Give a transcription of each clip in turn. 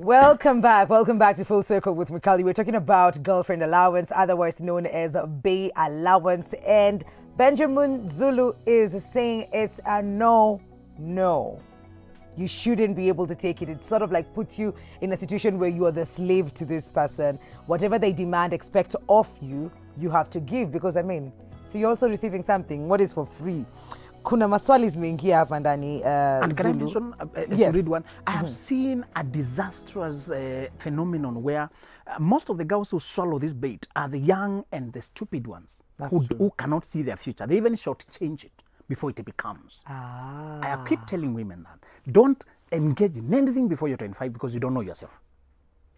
Welcome back to Full Circle with Mikali. We're talking about girlfriend allowance, otherwise known as bay allowance. And Benjamin Zulu is saying it's a no. You shouldn't be able to take it. It sort of like puts you in a situation where you are the slave to this person. Whatever they demand, expect of you, you have to give. Because so you're also receiving something. What is for free? Kuna maswali zimeingia hapa ndani and can I Zulu. mention, let's read one. I have seen a disastrous phenomenon where most of the girls who swallow this bait are the young and the stupid ones who cannot see their future. They even shortchange it before it becomes. I keep telling women that don't engage in anything before you're 25 because you don't know yourself.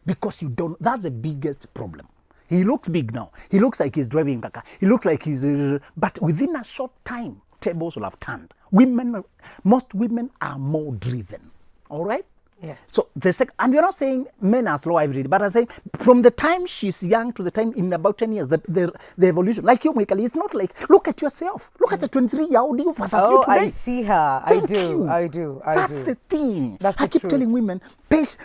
Because you don't, that's the biggest problem. He looks big now. He looks like he's driving kaka. He looks like he's, but within a short time, tables will have turned. Most women are more driven. All right? Yes. So and you're not saying men are slow every day, but I'm saying from the time she's young to the time in about 10 years, the evolution. Like you, Mikali, it's not like, look at yourself. Look at the 23-year-old you versus you today. I see her. I do. That's the thing. I keep telling women, wait,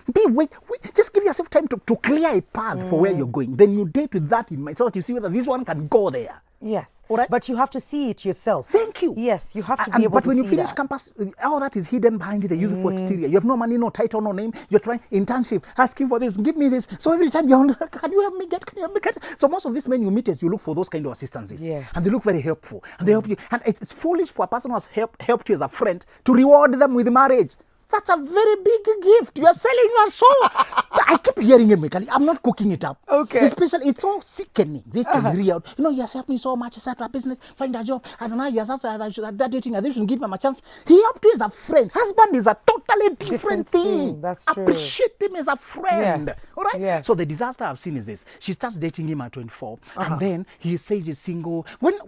just give yourself time to clear a path for where you're going. Then you date with that in mind so that you see whether this one can go there. Yes. All right? But you have to see it yourself. Thank you. Yes, you have to be able to see that. But when you finish campus, all that is hidden behind the youthful exterior. You have no money, no title, no name. You're trying internship, asking for this, give me this. So every time you're, can you help me get? So most of these men you meet as you look for those kind of assistances. Yes. And they look very helpful. And they help you. And it's foolish for a person who has helped you as a friend to reward them with marriage. That's a very big gift. You are selling your soul. I keep hearing it, Mikali. I'm not cooking it up. Okay. Especially, it's so sickening. This thing real. You know, you have helped me so much. I started a business, find a job. I don't know, you have started dating. I shouldn't give him a chance. He helped you as a friend. Husband is a totally different thing. That's true. Appreciate him as a friend. Yes. All right? Yes. So the disaster I've seen is this. She starts dating him at 24. And then he says he's single.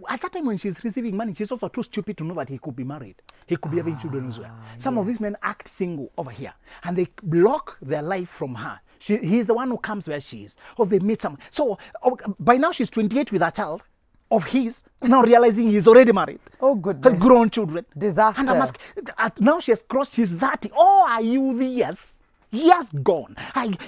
At that time when she's receiving money, she's also too stupid to know that he could be married. He could be having children as well. Some of these men act single over here. And they block their life from her. He's the one who comes where she is. Or they meet someone. So by now she's 28 with a child of his, now realizing he's already married. Oh, goodness. Has grown children. Disaster. And I'm asking, now she has crossed, she's 30. Oh, are you the yes? Years gone,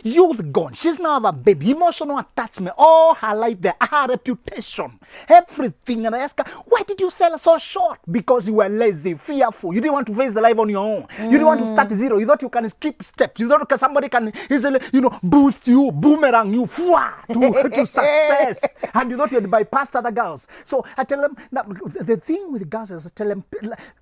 youth gone. She's now have a baby, emotional attachment, all her life there, her reputation, everything. And I ask her, why did you sell so short? Because you were lazy, fearful. You didn't want to face the life on your own. You didn't want to start zero. You thought you can skip steps. You thought somebody can easily, boost you, boomerang you, to success. And you thought you'd bypass other girls. So I tell them, now, the thing with girls is I tell them,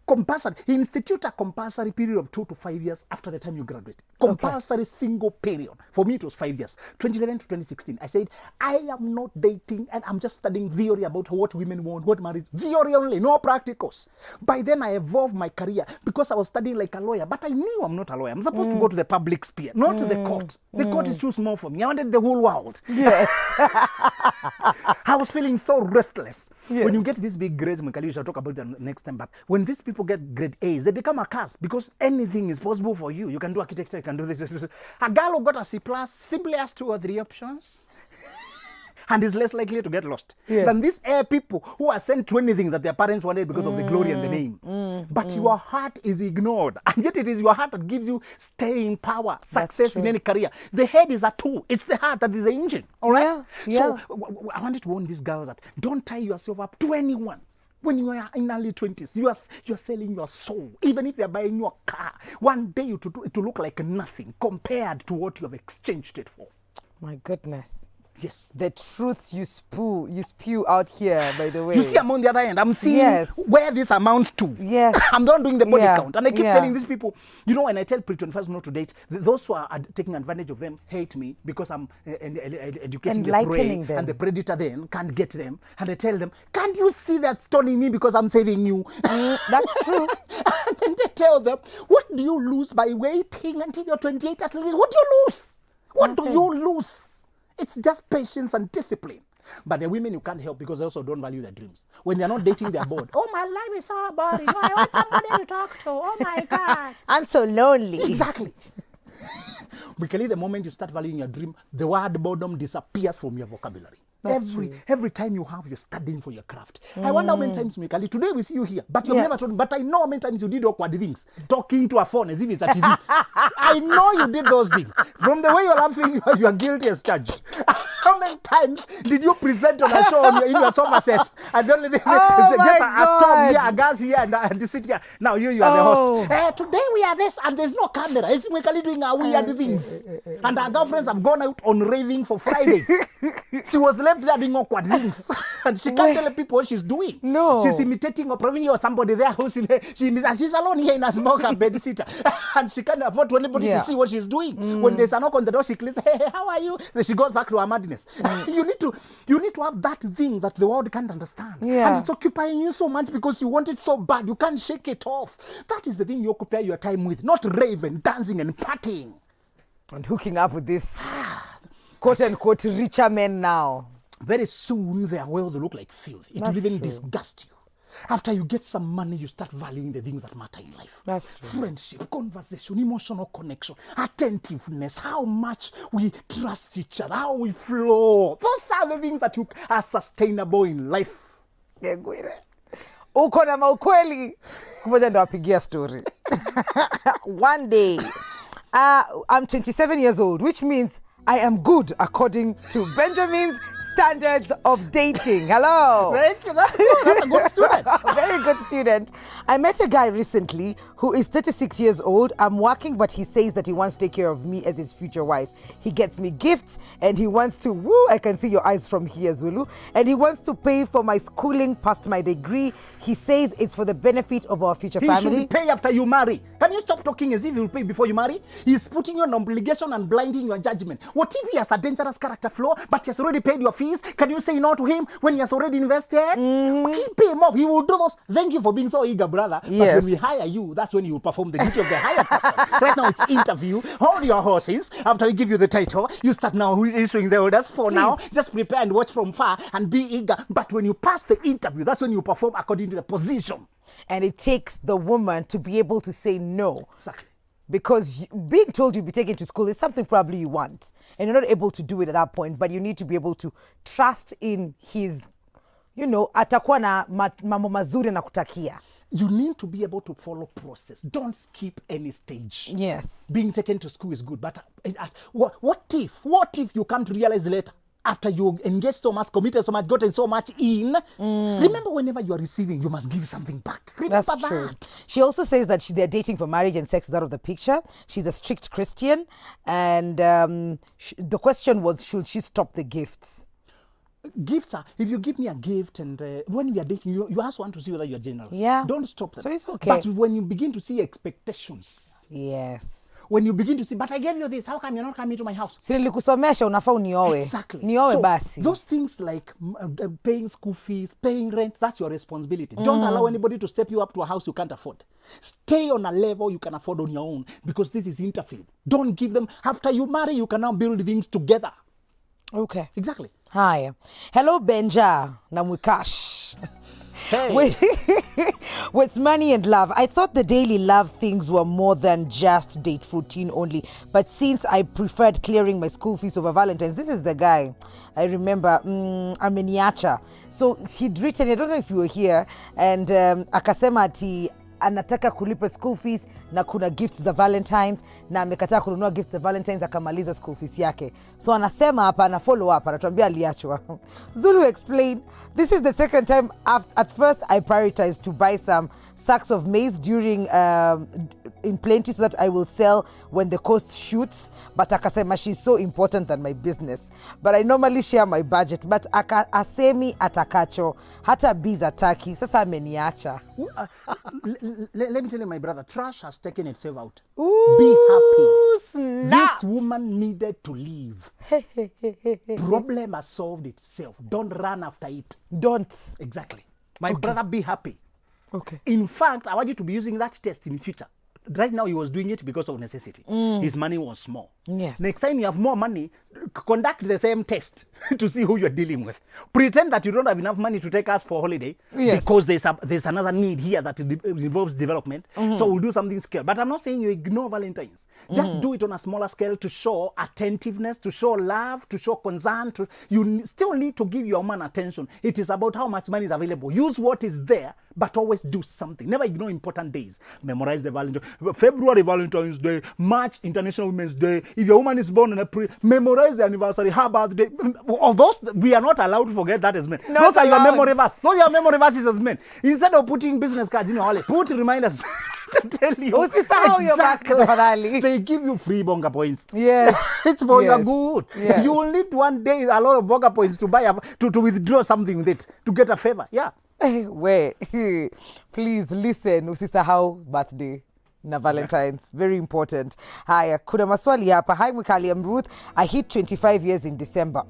compulsory, institute a compulsory period of 2 to 5 years after the time you graduate. Compulsory single period. For me, it was 5 years. 2011 to 2016. I said, I am not dating and I'm just studying theory about what women want, what marriage. Theory only, no practicals. By then, I evolved my career because I was studying like a lawyer. But I knew I'm not a lawyer. I'm supposed to go to the public sphere, not to the court. The court is too small for me. I wanted the whole world. Yes. I was feeling so restless. Yes. When you get these big grades, Mikali, we shall talk about that next time. But when these people get grade A's, they become a curse because anything is possible for you. You can do architecture, you can do this. A girl who got a C plus simply has 2 or 3 options and is less likely to get lost than these people who are sent to anything that their parents wanted because of the glory and the name. But your heart is ignored, and yet it is your heart that gives you staying power, success in any career. The head is a tool. It's the heart that is the engine. All right? Yeah. So I wanted to warn these girls that don't tie yourself up to anyone. When you are in early 20s, you are selling your soul. Even if they're buying your car, one day it will look like nothing compared to what you have exchanged it for. My goodness. Yes. The truths you spew out here, by the way. You see, I'm on the other end. I'm seeing where this amounts to. Yes. I'm not doing the body count. And I keep telling these people, when I tell pre-21st not to date, those who are taking advantage of them hate me because I'm educating the prey, and the predator then can't get them. And I tell them, can't you see that stoning me because I'm saving you? That's true. And then they tell them, what do you lose by waiting until you're 28 at least? What do you lose? What do you lose? It's just patience and discipline. But the women you can't help because they also don't value their dreams. When they're not dating, they're bored. Oh, my life is so boring. I want somebody to talk to. Oh, my God. I'm so lonely. Exactly. Because the moment you start valuing your dream, the word boredom disappears from your vocabulary. Every time you have, you're studying for your craft. I wonder how many times, Mikali, today we see you here, but you've never told me. But I know how many times you did awkward things, talking to a phone as if it's a TV. I know you did those things. From the way you're laughing, you are guilty as charged. How many times did you present on a show in your sofa set? And the only thing is just a stove here, a gas here, and you sit here. Now you are the host. Today we are this, and there's no camera. It's Mikali doing our weird things. And our girlfriends have gone out on raving for Fridays. She was left there doing awkward things. And she can't tell people what she's doing. No. She's imitating or probably or somebody there who's she's alone here in a small bed sitter. And she can't afford to anybody to see what she's doing. When there's a knock on the door, she clicks, hey, how are you? So she goes back to her madness. You need to have that thing that the world can't understand. Yeah. And it's occupying you so much because you want it so bad. You can't shake it off. That is the thing you occupy your time with, not raving, dancing and partying. And hooking up with this quote-unquote richer men now. Very soon their wealth will look like filth. It will even disgust you. After you get some money, you start valuing the things that matter in life. That's true. Friendship, conversation, emotional connection, attentiveness, how much we trust each other, how we flow. Those are the things that are sustainable in life. Uko na maukweli. Siku moja ndo wapigia story. One day, I'm 27 years old, which means I am good according to Benjamin's standards of dating. Hello. Thank you. That's good. That's a good student. Very good student. I met a guy recently who is 36 years old. I'm working, but he says that he wants to take care of me as his future wife. He gets me gifts and he wants to, I can see your eyes from here, Zulu. And he wants to pay for my schooling past my degree. He says it's for the benefit of our future family. He should pay after you marry. Can you stop talking as if he will pay before you marry? He's putting you on obligation and blinding your judgment. What if he has a dangerous character flaw, but he has already paid your fees? Can you say no to him when he has already invested? Keep him off. He will do those. Thank you for being so eager, brother. Yes. But when we hire you, that's when you perform the duty of the higher person. Right now it's interview. Hold your horses. After we give you the title, you start now issuing the orders. For now, just prepare and watch from far and be eager. But when you pass the interview, that's when you perform according to the position. And it takes the woman to be able to say no. Exactly. Because being told you'll be taken to school is something probably you want. And you're not able to do it at that point, but you need to be able to trust in his, atakuwa na mambo mazuri na kutakia. You need to be able to follow process. Don't skip any stage. Yes. Being taken to school is good, but what if you come to realize later, after you engaged so much, committed so much, gotten so much in, remember whenever you are receiving, you must give something back. Remember That's true. that. She also says that they're dating for marriage and sex is out of the picture. She's a strict Christian. And the question was, should she stop the gifts? Gifts are, if you give me a gift and when we are dating, you also want to see whether you're generous. Yeah. Don't stop them. So it's okay. But when you begin to see expectations. Yes. When you begin to see, but I gave you this, how come you're not coming to my house? Si nilikusomesha unafaa unioe. Exactly. Nioe So basi. those things like paying school fees, paying rent, that's your responsibility. Don't allow anybody to step you up to a house you can't afford. Stay on a level you can afford on your own because this is interfaith. Don't give them, after you marry, you can now build things together. Okay. Exactly. Hi. Hello, Benja na Mwikash. Hey. With money and love, I thought the daily love things were more than just date 14 only. But since I preferred clearing my school fees over Valentine's, this is the guy. I remember, Ameniacha. So he'd written, I don't know if you were here, and akasema ati anataka kulipa school fees na kuna gifts za Valentine's na amekataa kununua gifts za Valentine's akamaliza school fees yake. So anasema hapa ana follow up anatuambia aliachwa. Zulu explained, this is the second time at first I prioritized to buy some sacks of maize during in plenty so that I will sell when the coast shoots, but akasema she's so important than my business, but I normally share my budget, but asemi atakacho hata biz ataki sasa ameniacha. Let me tell you, my brother, trash has taken itself out. Ooh, be happy. snap. This woman needed to leave. Problem has solved itself. Don't run after it. Don't. Exactly. My brother, be happy. Okay. In fact, I want you to be using that test in future. right now he was doing it because of necessity. His money was small. Yes. Next time you have more money, conduct the same test to see who you're dealing with. Pretend that you don't have enough money to take us for holiday because there's another need here that involves development. So we'll do something scale. But I'm not saying you ignore Valentine's. Just do it on a smaller scale to show attentiveness, to show love, to show concern. You still need to give your man attention. It is about how much money is available. Use what is there, but always do something. Never ignore important days. Memorize the February Valentine's Day, March International Women's Day. If your woman is born in April, memorize the anniversary. Her birthday. Of those, we are not allowed to forget that as men. Those are your memory verses. Those are your memory verses as men. Instead of putting business cards in your wallet, put reminders to tell you exactly. They give you free bonga points. Yes. It's for your good. Yes. You will need one day a lot of bonga points to buy to withdraw something with it to get a favor. Yeah. Wait, please listen, usisahau birthday na Valentine's. Very important. Haya, kuna maswali hapa. Hi Mwikali, I'm Ruth. I hit 25 years in December.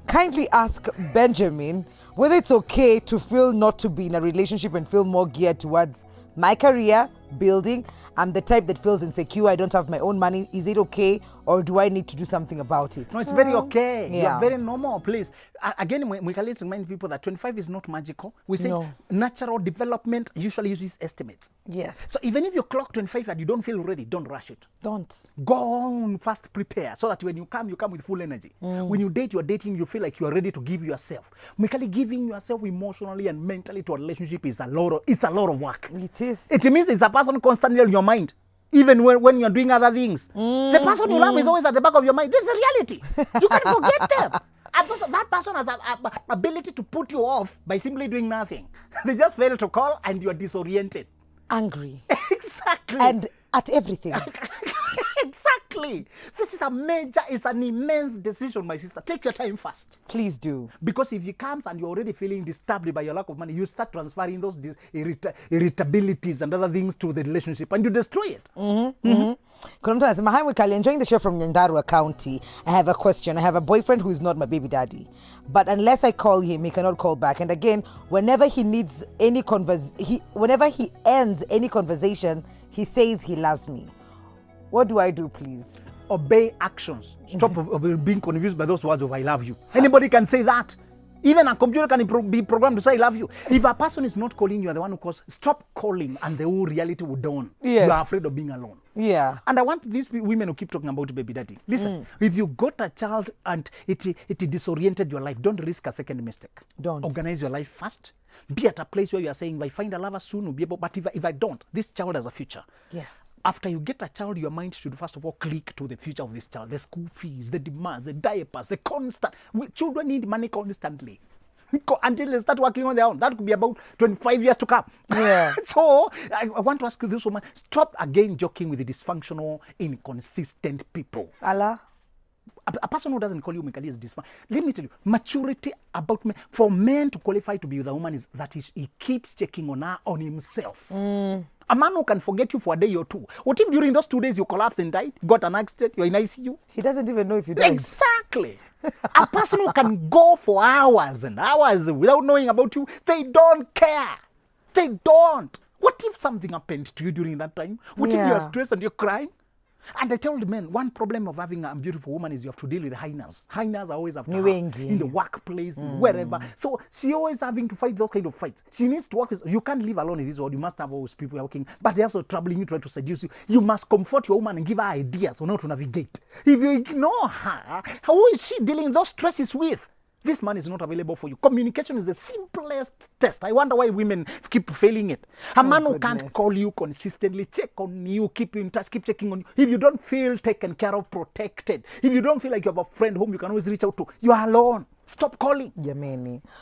Kindly ask Benjamin whether it's okay to feel not to be in a relationship and feel more geared towards my career, building. I'm the type that feels insecure. I don't have my own money. Is it okay, or do I need to do something about it? No, it's very okay. Yeah. You're very normal, please. Again, we can remind people that 25 is not magical. We say natural development usually uses estimates. Yes. So even if you clock 25 and you don't feel ready, don't rush it. Don't. Go on, fast prepare, so that when you come with full energy. When you date, you're dating, you feel like you are ready to give yourself. Mikali, giving yourself emotionally and mentally to a relationship is a lot of work. It is. It means it's a person constantly on your mind. Even when you're doing other things. The person you love is always at the back of your mind. This is the reality. You can forget them. And that person has an ability to put you off by simply doing nothing. They just fail to call and you're disoriented. Angry. Exactly. And at everything. Exactly. This is it's an immense decision, my sister. Take your time first. Please do. Because if he comes and you're already feeling disturbed by your lack of money, you start transferring those irritabilities and other things to the relationship and you destroy it. Kuna mtu anasema, hi Mwikali, enjoying the show from Nyandarua County. I have a question. I have a boyfriend who is not my baby daddy. But unless I call him, he cannot call back. And again, whenever he ends any conversation, he says he loves me. What do I do, please? Obey actions. Stop being confused by those words of I love you. Anybody can say that. Even a computer can be programmed to say I love you. If a person is not calling, you are the one who calls. Stop calling and the whole reality will dawn. Yes. You are afraid of being alone. Yeah. And I want these women who keep talking about baby daddy. Listen, if you got a child and it disoriented your life, don't risk a second mistake. Don't. Organize your life first. Be at a place where you are saying, if I find a lover soon, we'll be able, but if I don't, this child has a future. Yes. After you get a child, your mind should first of all click to the future of this child. The school fees, the demands, the diapers, the constant. Children need money constantly until they start working on their own. That could be about 25 years to come. Yeah. So I want to ask you this woman, stop again joking with the dysfunctional, inconsistent people. Allah. A person who doesn't call you Mikali is dysfunctional. Let me tell you, maturity about men, for men to qualify to be with a woman is that he keeps checking on her, on himself. A man who can forget you for a day or two. What if during those 2 days you collapsed and died, got an accident, you're in ICU? He doesn't even know if you died. Exactly. A person who can go for hours and hours without knowing about you, they don't care. They don't. What if something happened to you during that time? What if you are stressed and you're crying? And I told men, one problem of having a beautiful woman is you have to deal with hyenas. Hyenas are always after her in the workplace, wherever. So she always having to fight those kind of fights. She needs to work with, you can't live alone in this world. You must have always people working, but they're also troubling you, trying to seduce you. You must comfort your woman and give her ideas on how to navigate. If you ignore her, how is she dealing those stresses with? This man is not available for you. Communication is the simplest test. I wonder why women keep failing it. A man who can't call you consistently, check on you, keep you in touch, keep checking on you. If you don't feel taken care of, protected, if you don't feel like you have a friend whom you can always reach out to, you are alone. Stop calling. Jameni.